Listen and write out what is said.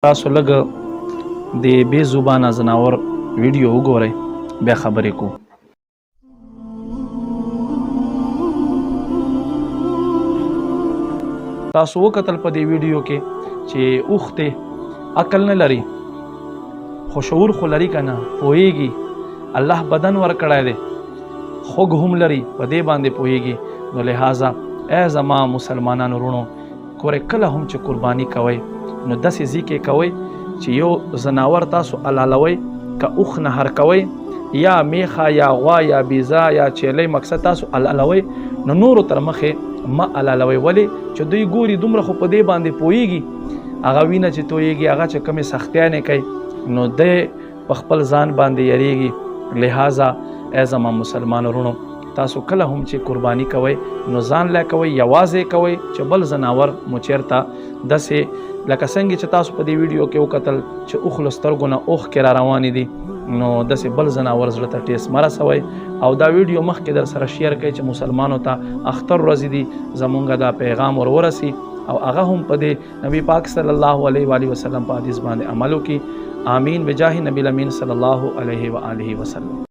تاسو لږ د بې زبانه ځناور ویډیو وګورئ بیا خبرې کوو. تاسو وکتل په دې ویډیو کې چې اوښ دی عقل نه لري خو شعور خو لري که نه پوهیږي الله بدن ورکړی دی خوږ هم لري په دې باندې پوهیږي. نو لہذا ای زما مسلمانانو وروڼو ګورئ کله هم چې قرباني کوئ نو داسې ځای کې کوئ چې یو ځناور تاسو حلالوئ که اوښ نهر کوئ یا میخه یا غوا یا بیزه یا چیلی مقصد تاسو حلالوئ نو نورو تر مخې مه حلالوئ. ولې چې دوی ګوري دومره خو په دې باندې پوهیږي هغه وینه چې تویږي هغه چې کومې سختیانې کوي نو دی په خپل ځان باندې یریږي. لہذا ای زما مسلمان وروڼو تاسو کله هم چې قرباني کوئ نو ځان لا کوئ یوازې کوئ چې بل ځناور مو چېرته داسې لکه څنګه چې تاسو په دې ویډیو کې وکتل چې اوښ له سترګو نه اوښکې را روانې دي نو داسې بل ځناور زړه ته ټیس مه رسوئ. او دا ویډیو مخکې در سره شیر کړئ چې مسلمانو ته اختر ورځې دي زمونږ دا پیغام ورسي او هغه هم په دې نبی پاک صلی الله علیه و آله وسلم په حدیث باندې عمل وکړي. آمین بجاه نبی الامین صلی الله علیه و آله وسلم.